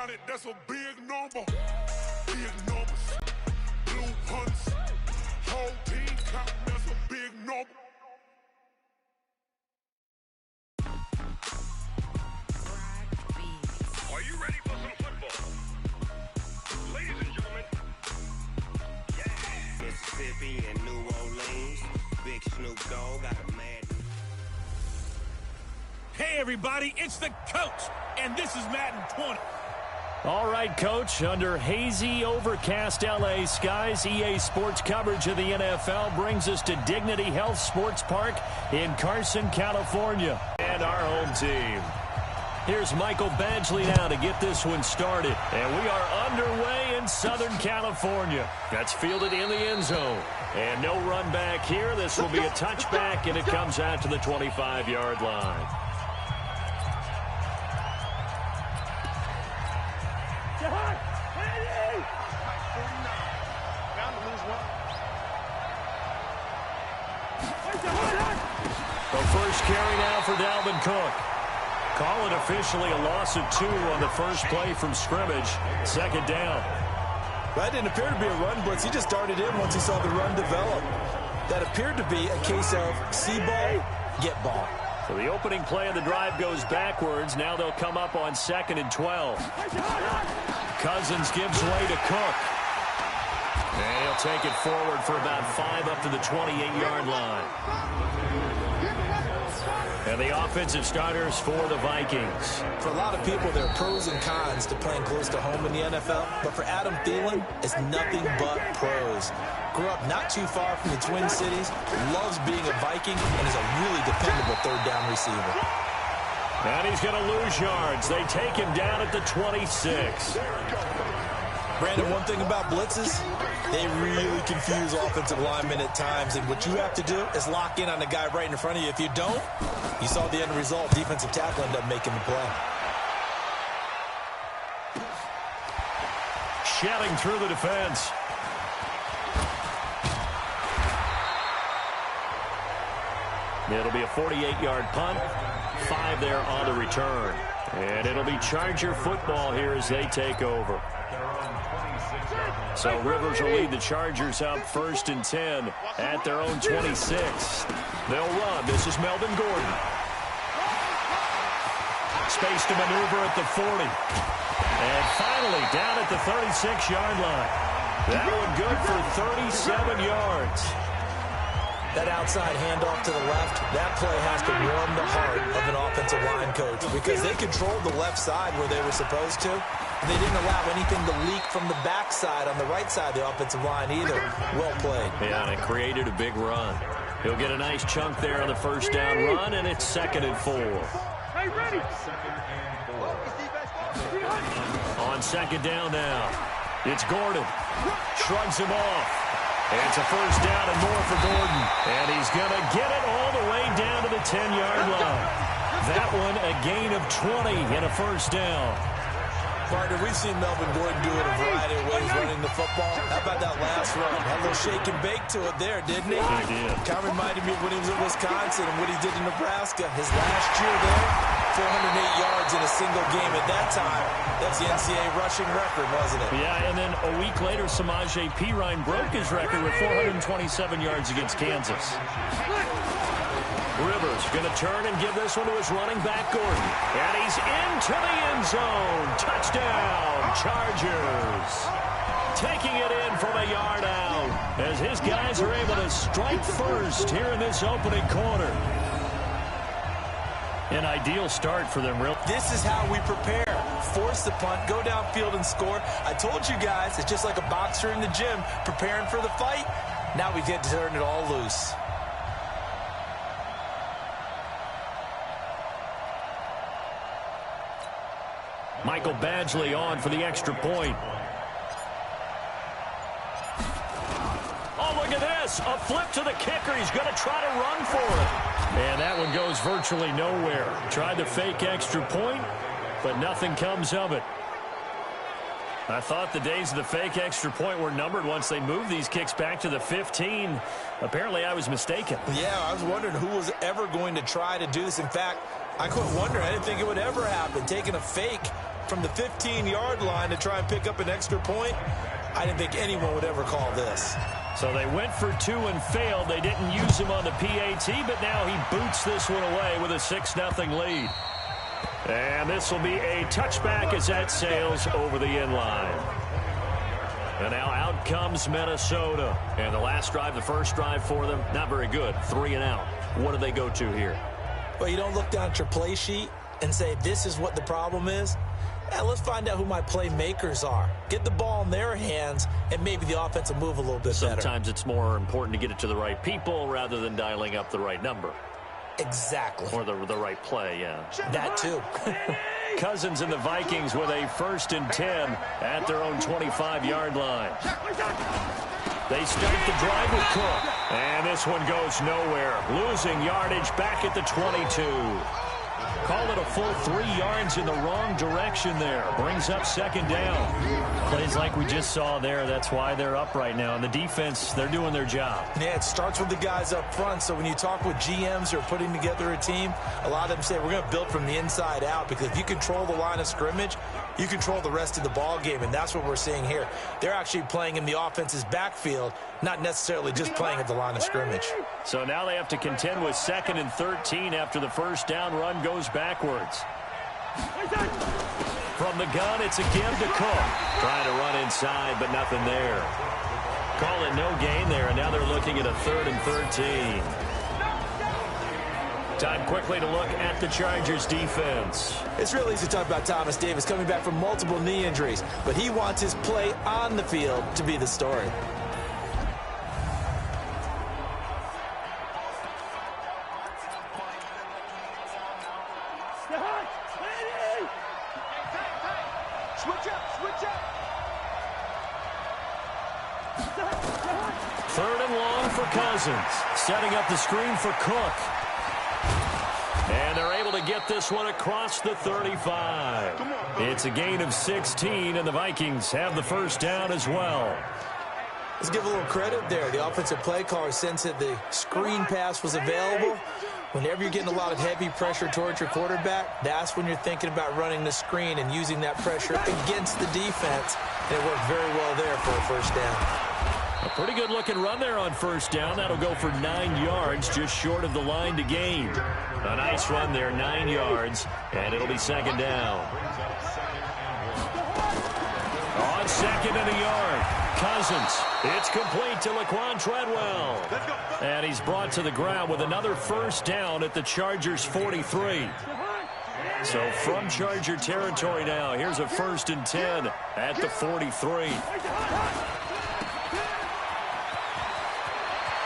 about it, that's a big number. Big numbers. Blue hunts. Whole team counting, that's a big number. Are you ready for some football? Ladies and gentlemen, yeah. Mississippi and New Orleans. Big Snoop Dogg got a Madden. Hey, everybody, it's the coach, and this is Madden 20. All right, Coach, under hazy, overcast LA skies, EA Sports coverage of the NFL brings us to Dignity Health Sports Park in Carson, California. And our home team. Here's Michael Badgley now to get this one started. And we are underway in Southern California. That's fielded in the end zone. And no run back here. This will be a touchback, and it comes out to the 25-yard line. The first carry now for Dalvin Cook. Call it officially a loss of 2 on the first play from scrimmage. Second down. That didn't appear to be a run blitz. He just darted in once he saw the run develop. That appeared to be a case of see ball, get ball. So the opening play of the drive goes backwards. Now they'll come up on 2nd and 12. Cousins gives way to Cook. And he'll take it forward for about 5 up to the 28-yard line. And the offensive starters for the Vikings. For a lot of people, there are pros and cons to playing close to home in the NFL. But for Adam Thielen, it's nothing but pros. Grew up not too far from the Twin Cities, loves being a Viking, and is a really dependable third-down receiver. And he's going to lose yards. They take him down at the 26. Brandon, one thing about blitzes, they really confuse offensive linemen at times, and what you have to do is lock in on the guy right in front of you. If you don't, you saw the end result. Defensive tackle ended up making the play. Shelling through the defense. It'll be a 48-yard punt. 5 there on the return. And it'll be Charger football here as they take over. So Rivers will lead the Chargers out 1st and 10 at their own 26. They'll run. This is Melvin Gordon. Space to maneuver at the 40. And finally down at the 36-yard line. That one good for 37 yards. That outside handoff to the left, that play has to warm the heart of an offensive line coach because they controlled the left side where they were supposed to. And they didn't allow anything to leak from the backside on the right side of the offensive line either. Well played. Yeah, and it created a big run. He'll get a nice chunk there on the first down run, and it's 2nd and 4. Hey, ready. On 2nd down now, it's Gordon. Shrugs him off. It's a first down and more for Gordon. And he's going to get it all the way down to the 10-yard line. That one a gain of 20 and a first down. Partner, we've seen Melvin Gordon do it a variety of ways running the football. How about that last run? Had a little shake and bake to it there, didn't he? He did. Kind of reminded me of when he was in Wisconsin and what he did in Nebraska. His last year there, 408 yards in a single game at that time. That's the NCAA rushing record, wasn't it? Yeah, and then a week later, Samaje Perine broke his record with 427 yards against Kansas. Rivers going to turn and give this one to his running back, Gordon. And he's into the end zone. Touchdown, Chargers. Taking it in from a yard out as his guys are able to strike first here in this opening quarter. An ideal start for them, really. This is how we prepare. Force the punt, go downfield and score. I told you guys, it's just like a boxer in the gym preparing for the fight. Now we get to turn it all loose. Michael Badgley on for the extra point. Oh, look at this. A flip to the kicker. He's going to try to run for it. And that one goes virtually nowhere. Tried the fake extra point, but nothing comes of it. I thought the days of the fake extra point were numbered once they moved these kicks back to the 15. Apparently, I was mistaken. Yeah, I was wondering who was ever going to try to do this. In fact, I quit wondering. I didn't think it would ever happen. Taking a fake from the 15-yard line to try and pick up an extra point. I didn't think anyone would ever call this. So they went for 2 and failed. They didn't use him on the PAT, but now he boots this one away with a 6-0 lead. And this will be a touchback as that sails over the end line. And now out comes Minnesota. And the last drive, the first drive for them, not very good. 3 and out. What do they go to here? Well, you don't look down at your play sheet and say, this is what the problem is. Let's find out who my playmakers are. Get the ball in their hands, and maybe the offense will move a little bit better. Sometimes it's more important to get it to the right people rather than dialing up the right number. Exactly. Or the right play, yeah. That too. Cousins and the Vikings with a 1st and 10 at their own 25-yard line. They start the drive with Cook. And this one goes nowhere. Losing yardage back at the 22. Call it a full 3 yards in the wrong direction there. Brings up 2nd down. Plays like we just saw there. That's why they're up right now. And the defense, they're doing their job. Yeah, it starts with the guys up front. So when you talk with GMs who are putting together a team, a lot of them say we're going to build from the inside out, because if you control the line of scrimmage, you control the rest of the ball game, and that's what we're seeing here. They're actually playing in the offense's backfield, not necessarily just playing at the line of scrimmage. So now they have to contend with 2nd and 13 after the first down run goes backwards. From the gun, it's again to Cook. Trying to run inside, but nothing there. Call it no gain there, and now they're looking at a 3rd and 13. Time quickly to look at the Chargers defense. It's real easy to talk about Thomas Davis coming back from multiple knee injuries, but he wants his play on the field to be the story. Third and long for Cousins. Setting up the screen for Cook. And they're able to get this one across the 35. It's a gain of 16, and the Vikings have the first down as well. Let's give a little credit there. The offensive play caller sensed that the screen pass was available. Whenever you're getting a lot of heavy pressure towards your quarterback, that's when you're thinking about running the screen and using that pressure against the defense. And it worked very well there for a first down. A pretty good looking run there on first down. That'll go for 9 yards, just short of the line to gain. A nice run there, 9 yards, and it'll be 2nd down. On 2nd and a yard, Cousins. It's complete to Laquan Treadwell. And he's brought to the ground with another first down at the Chargers' 43. So from Charger territory now, here's a 1st and 10 at the 43.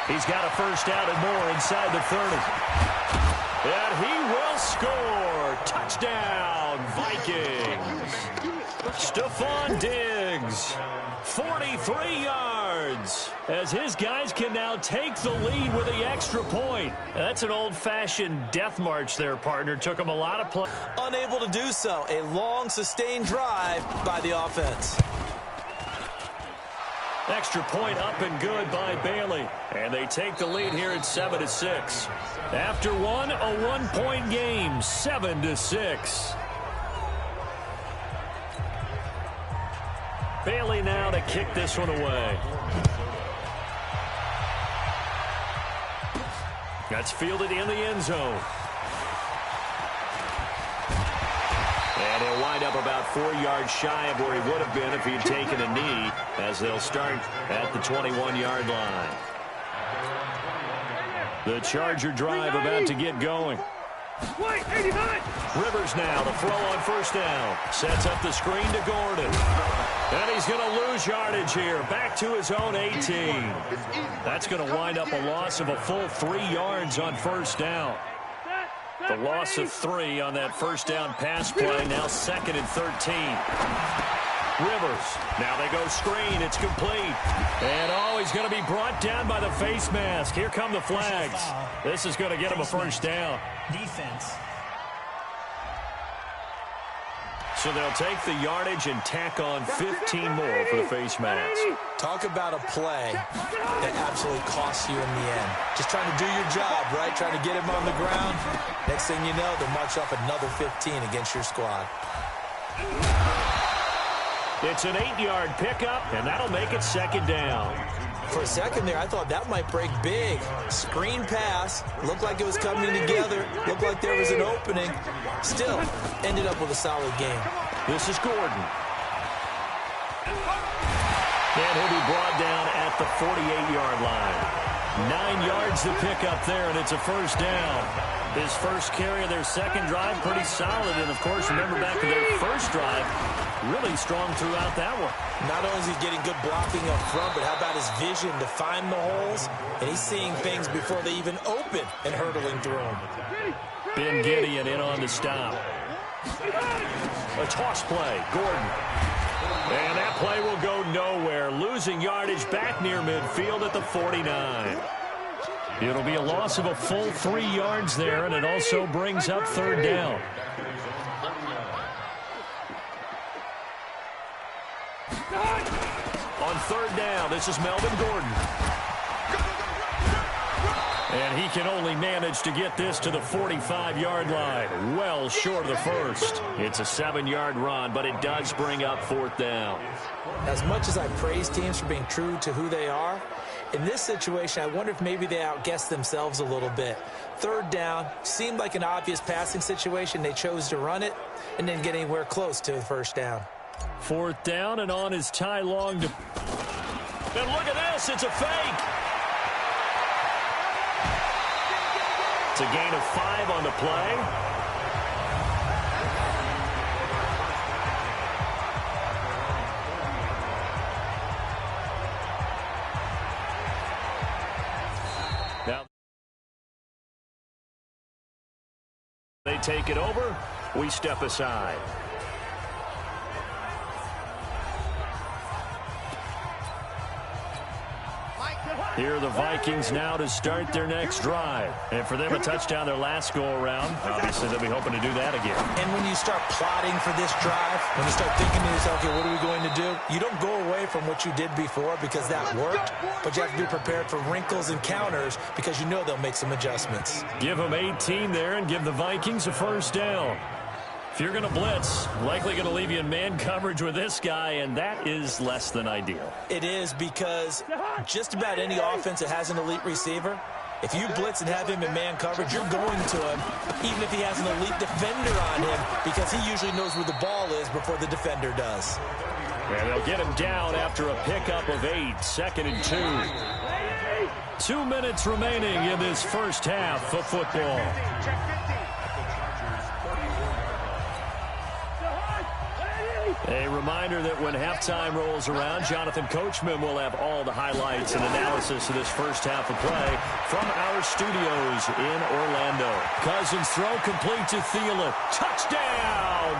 He's got a first down and more inside the 30. And he will score. Touchdown, Vikings. Stephon Diggs, 43 yards, as his guys can now take the lead with the extra point. That's an old-fashioned death march there, partner. Took him a lot of play. Unable to do so. A long, sustained drive by the offense. Extra point up and good by Bailey. And they take the lead here at 7-6. After one, a 1-point game, 7-6. Bailey now to kick this one away. That's fielded in the end zone. And he'll wind up about 4 yards shy of where he would have been if he had taken a knee, as they'll start at the 21-yard line. The Charger drive about to get going. Rivers now to throw on first down. Sets up the screen to Gordon. And he's going to lose yardage here. Back to his own 18. That's going to wind up a loss of a full 3 yards on first down. The loss of 3 on that first down pass play. Now 2nd and 13. Rivers. Now they go screen. It's complete. And he's going to be brought down by the face mask. Here come the flags. This is going to get him a first down. Defense. So they'll take the yardage and tack on 15 more for the face mask. Talk about a play that absolutely costs you in the end. Just trying to do your job, right? Trying to get him on the ground. Next thing you know, they'll march up another 15 against your squad. It's an 8-yard pickup, and that'll make it second down. For a second there, I thought that might break big. Screen pass. Looked like it was coming together. Looked like there was an opening. Still, ended up with a solid game. This is Gordon. And he'll be brought down at the 48-yard line. 9 yards to pick up there, and it's a first down. His first carry of their second drive, pretty solid. And, of course, remember back to their first drive, really strong throughout that one. Not only is he getting good blocking up front, but how about his vision to find the holes? And he's seeing things before they even open and hurdling through them. Ben Gideon in on the stop. A toss play, Gordon. And that play will go nowhere, losing yardage back near midfield at the 49. It'll be a loss of a full 3 yards there, and it also brings up third down. On third down, this is Melvin Gordon. And he can only manage to get this to the 45-yard line. Well short of the first. It's a 7-yard run, but it does bring up fourth down. As much as I praise teams for being true to who they are, in this situation, I wonder if maybe they outguessed themselves a little bit. Third down, seemed like an obvious passing situation. They chose to run it and didn't get anywhere close to the first down. Fourth down, and on is Ty Long. And look at this, it's a fake. It's a gain of 5 on the play. Now they take it over. We step aside. Here are the Vikings now to start their next drive. And for them, a touchdown their last go-around. Obviously, they'll be hoping to do that again. And when you start plotting for this drive, when you start thinking to yourself, okay, what are we going to do? You don't go away from what you did before because that worked, but you have to be prepared for wrinkles and counters because you know they'll make some adjustments. Give them 18 there and give the Vikings a first down. If you're going to blitz, likely going to leave you in man coverage with this guy, and that is less than ideal. It is because just about any offense that has an elite receiver, if you blitz and have him in man coverage, you're going to him, even if he has an elite defender on him, because he usually knows where the ball is before the defender does. And they'll get him down after a pickup of 8, 2nd and 2. 2 minutes remaining in this first half of football. A reminder that when halftime rolls around, Jonathan Coachman will have all the highlights and analysis of this first half of play from our studios in Orlando. Cousins throw complete to Thielen. Touchdown,